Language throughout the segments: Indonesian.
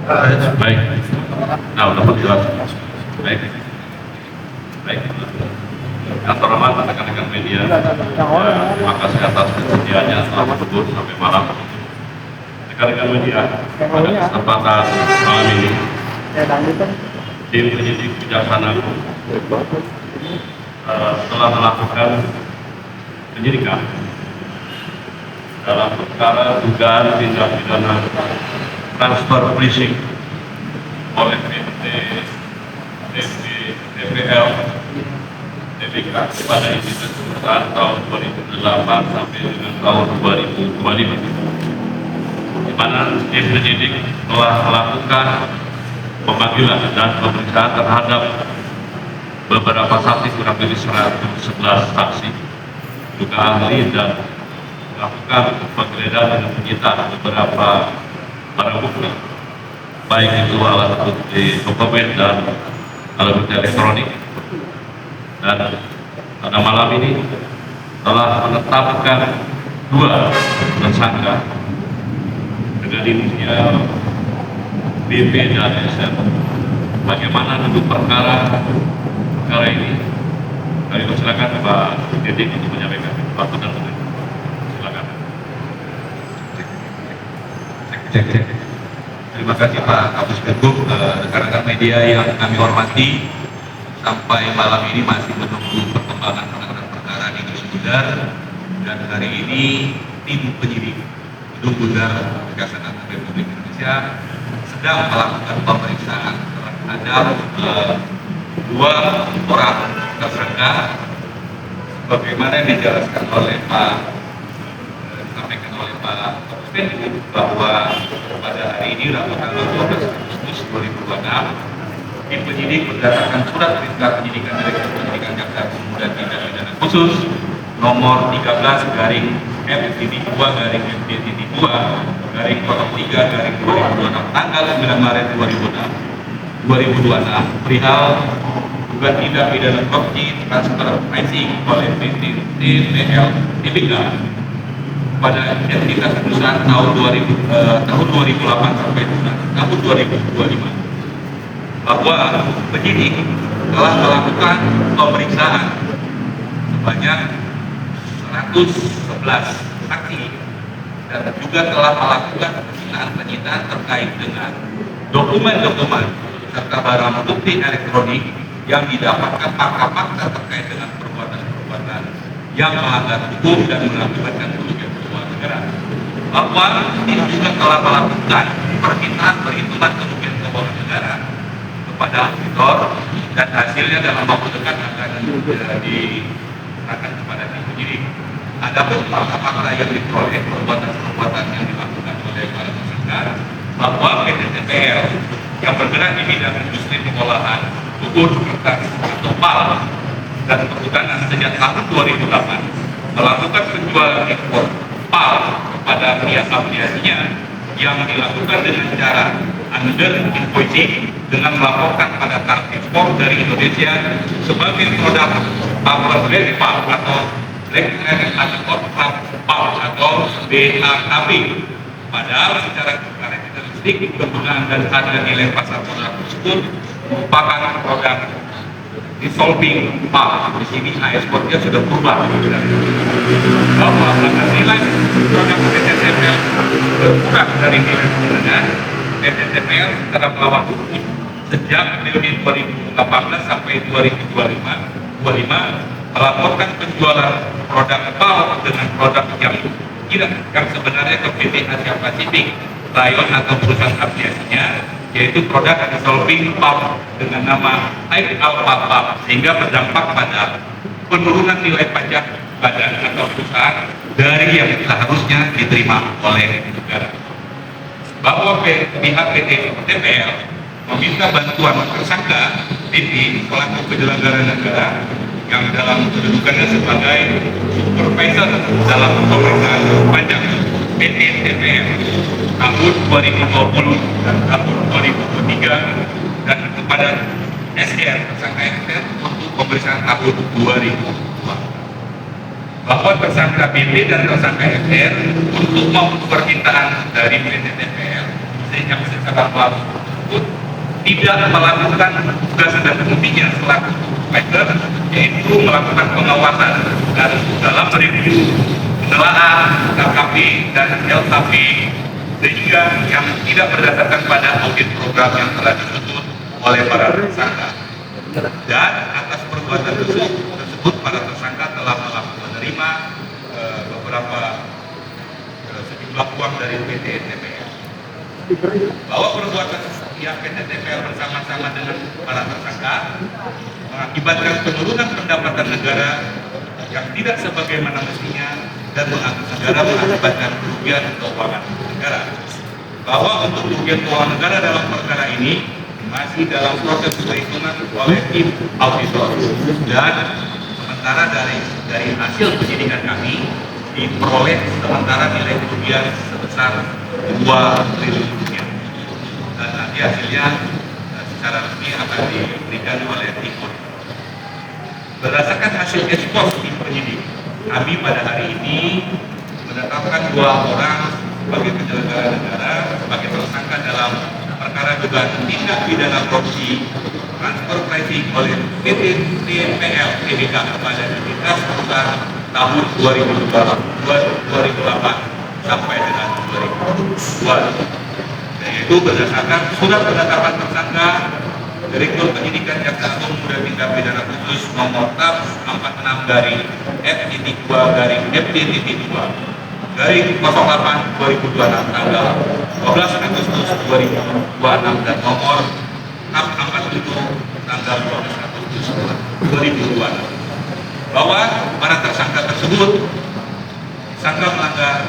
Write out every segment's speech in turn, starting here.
Baik. Nah, dapat jelas. Baik. Baik. Yang terhormat rekan-rekan media, terima kasih atas kesediaannya setelah tersebut sampai malam. Rekan-rekan media, pada kesempatan malam ini, tim penyidik Kejaksaan Agung telah melakukan penyidikan dalam perkara dugaan tindak pidana transfer leasing oleh PT TPL TBK pada entitas perusahaan tahun 2008 sampai dengan tahun 2025, di mana tim penyidik telah melakukan pemanggilan dan pemeriksaan terhadap beberapa saksi, kurang lebih 111 saksi, juga ahli, dan melakukan penggeledahan dengan menyita beberapa barang bukti, baik itu alat bukti dokumen dan alat bukti elektronik. Dan pada malam ini telah menetapkan 2 tersangka dengan inisial BP dan SR. Bagaimana duduk perkara ini? Kami persilakan Pak Didik untuk menyampaikan. Pak Tudang, silakan. Cek. Terima kasih Pak Kapus Birgub, rekan-rekan media yang kami hormati. Sampai malam ini masih menunggu perkembangan penanganan perkara di Gedung Bundar, dan hari ini tim penyidik Gedung Bundar Kejaksaan Agung Republik Indonesia sedang melakukan pemeriksaan terhadap 2 orang tersangka, sebagaimana yang dijelaskan oleh disampaikan oleh Pak Kapus Birgub bahwa pada hari ini rabu tanggal 12 Agustus 2026 tim penyidik berdasarkan surat perintah penyidikan Direktur Penyidikan Jaksa Agung Muda Tindak Pidana Khusus nomor 13/MD-2/03/2026 tanggal 9 Maret 2026 perihal dugaan tindak pidana korupsi transfer pricing oleh PT TPL TBK pada entitas perusahaan tahun 2008 sampai tahun 2025, bahwa penyidik telah melakukan pemeriksaan sebanyak 111 saksi dan juga telah melakukan penyitaan terkait dengan dokumen-dokumen serta barang bukti elektronik yang didapatkan fakta-fakta terkait dengan perbuatan-perbuatan yang melanggar hukum dan mengakibatkan kerugian keuangan negara. Bahwa tim juga telah melakukan permintaan perhitungan kerugian keuangan negara kepada auditor, dan hasilnya dalam waktu dekat akan diserahkan kepada tim penyidik. Adapun fakta-fakta yang diperoleh, perbuatan-perbuatan yang dilakukan oleh para tersangka, bahwa PT TPL yang bergerak di bidang industri pengolahan bubur kertas atau PAL dan perhutanan sejak tahun 2008 melakukan penjualan ekspor PAL kepada pihak afiliasinya yang dilakukan dengan cara under invoicing dengan melaporkan pada tarif ekspor dari Indonesia sebagai produk power grade PAL atau black export PAL atau BAKB. Padahal secara karakteristik penggunaan dan harga nilai pasar produk tersebut merupakan produk dissolving PAL. Di sini ekspornya sudah berubah. Bahwa harga nilai produk PT TPL berkurang dari nilai penggunaan PT TPL secara melawan hukum sejak periode 2018 sampai 2025 melaporkan penjualan produk PAL dengan produk yang sebenarnya ke PT Asia Pasifik Rayon atau perusahaan afiliasinya, yaitu produk dissolving PAL dengan nama Type Alpha PAL, sehingga berdampak pada penurunan nilai pajak badan atau perusahaan dari yang seharusnya diterima oleh negara. Bahwa pihak PT TPL meminta bantuan tersangka BP selaku penyelenggara negara yang dalam kedudukannya sebagai supervisor dalam pemeriksaan pajak PT TPL tahun 2020 dan tahun 2023, dan kepada SR, tersangka SR, untuk pemeriksaan tahun 2002. Bahwa tersangka BP dan tersangka SR untuk mau permintaan dari PT TPL sejak secara tersebut tidak melakukan tugas dan fungsinya selaku supervisor, yaitu melakukan pengawasan dan dalam review penelaah KKP dan LKP, sehingga yang tidak berdasarkan pada audit program yang telah disebut oleh para tersangka. Dan atas perbuatan tersebut para tersangka telah menerima beberapa sejumlah uang dari PT TPL. Bahwa perbuatan pihak PT TPL bersama-sama dengan para tersangka mengakibatkan penurunan pendapatan negara yang tidak sebagaimana mestinya dan mengakibatkan kerugian keuangan negara. Bahwa untuk kerugian keuangan negara dalam perkara ini masih dalam proses perhitungan oleh tim auditor, dan sementara dari hasil penyidikan kami diperoleh sementara nilai kerugian sebesar 2 triliun rupiah, dan nanti hasilnya secara resmi akan diberikan oleh tim auditor. Berdasarkan hasil ekspos tim penyidik, kami pada hari ini menetapkan 2 orang sebagai penyelenggara negara sebagai tersangka dalam perkara dugaan tindak pidana korupsi transfer pricing oleh PT TPL Tbk kepada entitas perusahaan tahun 2008 sampai dengan 2002, yaitu berdasarkan surat penetapan tersangka Direktur Penyidikan Jaksa Agung Muda Tindak Pidana Khusus nomor TAP 46 garing F.2 garing FT.2 garing 08 2026 tanggal 12 Agustus 2026 dan nomor TAP 47 tanggal 12 Agustus 2026, bahwa para tersangka tersebut disangka melanggar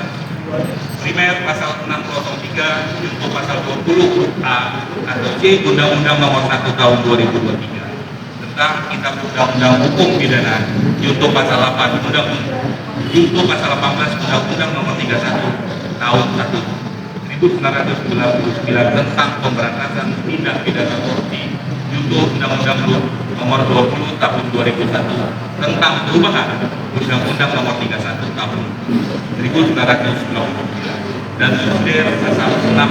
primer pasal 603 junto pasal 20 A atau C Undang-Undang Nomor 1 Tahun 2023 tentang Kitab Undang-Undang Hukum Pidana junto pasal 8 junto pasal 18 Undang-Undang Nomor 31 Tahun 1999 tentang pemberantasan tindak pidana korupsi junto Undang-Undang Nomor 20 Tahun 2001 tentang perubahan Undang-Undang Nomor 31 Tahun 1999 dan subsidi pasal 604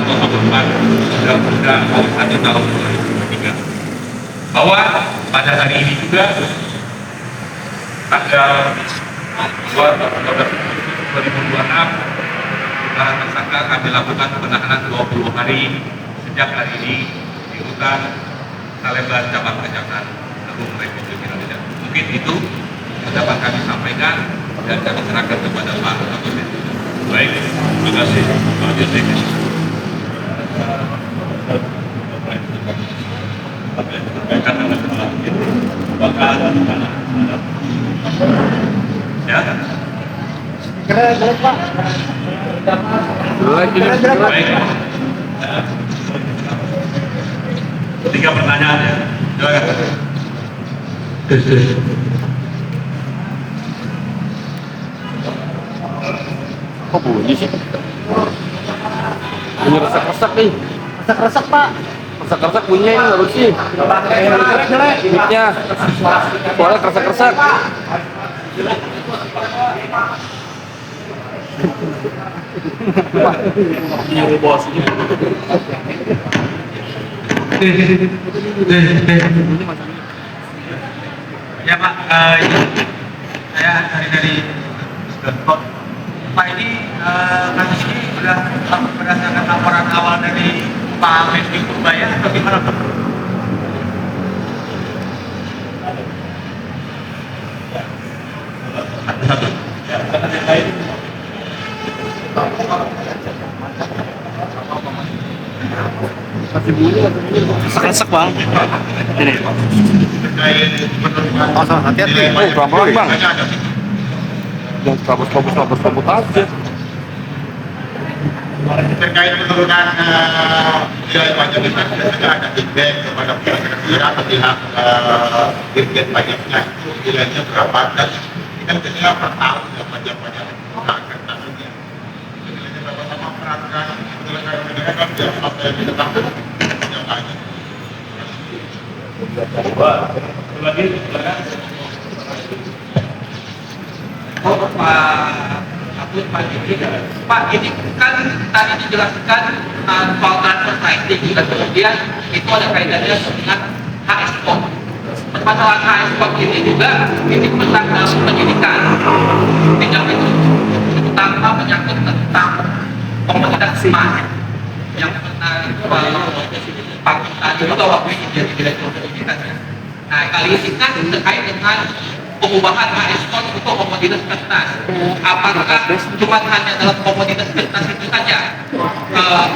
Undang-Undang Nomor 1 Tahun 2003, bahwa pada hari ini juga tanggal 2 Oktober 2026 para tersangka kami lakukan penahanan 20 hari sejak hari ini di rutan Salemba Cabang Kejaksaan Agung Republik Indonesia. Mungkin itu yang dapat kami sampaikan dan kami serahkan kepada Pak Kapolres. Baik, terima kasih Pak Dirjen. Berkaitan dengan bakal ya. Keren Pak. Baik. 3 pertanyaan ya. Silakan. Kok bunyi sih? Bunyi resak-resak nih. Resak-resak Pak. Resak-resak bunyinya ini nggak bersih. Mic-nya suara resak-resak. Nyari bosnya. Ya Pak, saya dari Pak ini kasus ini sudah berdasarkan laporan awal dari Pak Mendik Purbaya atau gimana Pak? Masih bunyi. Resak-resak Bang. Ini. Oh, hati-hati. Oh, pelan-pelan Bang. Jangan kabut aja. Terkait penurunan nilai pajak kita sudah ada feedback kepada pihak negara atau pihak dirjen pajaknya itu nilainya berapa, dan ini kan ketika per tahun ya pajak-pajak akan tahunnya itu nilainya berapa, sama peraturan penyelenggara negara kan biar apa yang ditetapkan yang lain. Oh, Pak Pak, ini kan tadi dijelaskan soal transfer pricing dan kemudian itu ada kaitannya dengan HS code. Permasalahan HS code ini juga ini tentang dalam penyidikan. Tidak itu terutama menyangkut tentang komoditas emas yang pernah Pak tadi juga waktu itu jadi direktur penyidikan. Nah, kali ini kan terkait dengan pengubahan HS code untuk komoditas kertas. Apakah cuma hanya dalam komoditas kertas itu saja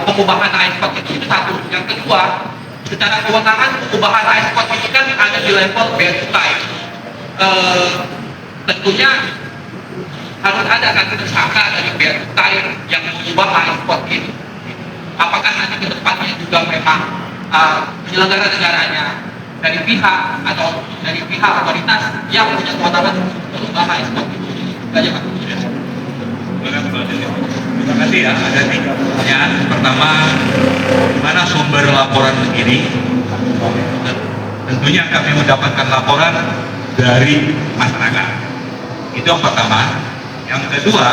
pengubahan HS code itu satu. Yang kedua, secara kewenangan pengubahan HS code ini kan ada di level bea cukai. Tentunya harus ada kan tersangka dari bea cukai yang mengubah HS code ini. Apakah nanti ke depannya juga memang penyelenggara negaranya dari pihak atau dari pihak otoritas yang punya kewenangan mengubah HS code itu? Saja Pak. Terima kasih ya. Ada 3 pertanyaan. Pertama, mana sumber laporan ini? Tentunya kami mendapatkan laporan dari masyarakat. Itu yang pertama. Yang kedua,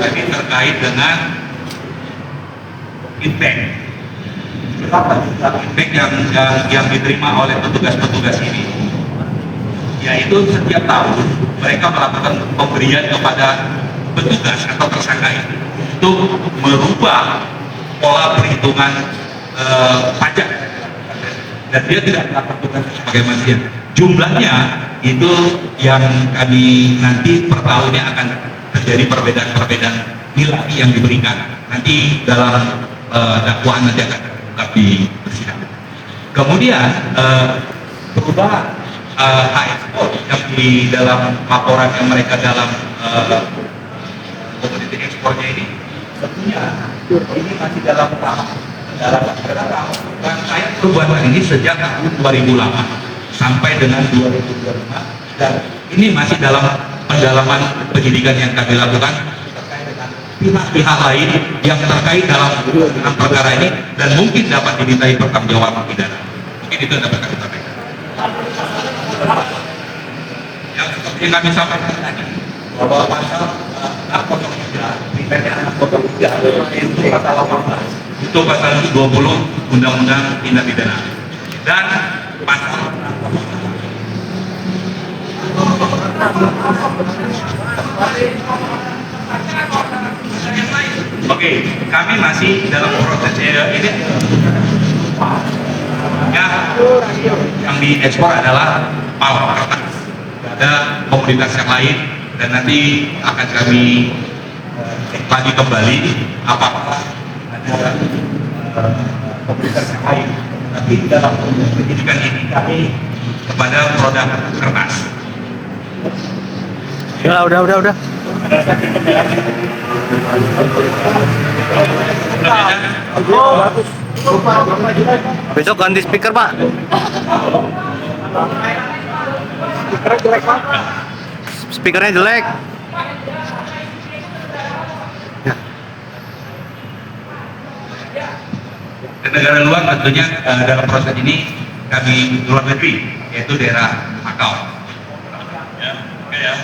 tadi terkait dengan feedback. Feedback yang diterima oleh petugas-petugas ini, yaitu setiap tahun mereka melakukan pemberian kepada petugas atau tersangka itu untuk merubah pola perhitungan pajak, dan dia tidak melakukan tugas sebagai manusia. Jumlahnya itu yang kami nanti per tahunnya akan terjadi perbedaan nilai yang diberikan nanti dalam dakwaan nanti akan terungkap di persidangan. Kemudian perubahan HS code yang di dalam laporan yang mereka dalam komoditi ekspornya ini, tentunya ini masih dalam tahap pendalaman. Rangkaian perubahan ini sejak tahun 2008 sampai dengan 2025, dan ini masih dalam pendalaman penyidikan yang kami lakukan terkait dengan pihak-pihak lain yang terkait dalam perkara ini dan mungkin dapat dimintai pertanggungjawaban pidana. Mungkin itu yang dapat kami sampaikan. Yang seperti kami sampaikan tadi, bahwa pasal 603, primernya 603 itu pasal 18, itu pasal 20 Undang-Undang Tindak Pidana, dan pasal Oke, kami masih dalam proses ini. Ya, yang diekspor adalah pal kertas. Ada komoditas yang lain, dan nanti akan kami lagi kembali apakah ada komoditas yang lain. Tapi dalam penyidikan ini kami kepada produk kertas. Ya, udah. Besok ganti speaker, Pak. Speakernya jelek. Dan negara luar tentunya dalam proses ini kami luar negeri, yaitu daerah Makau. Ya, oke ya.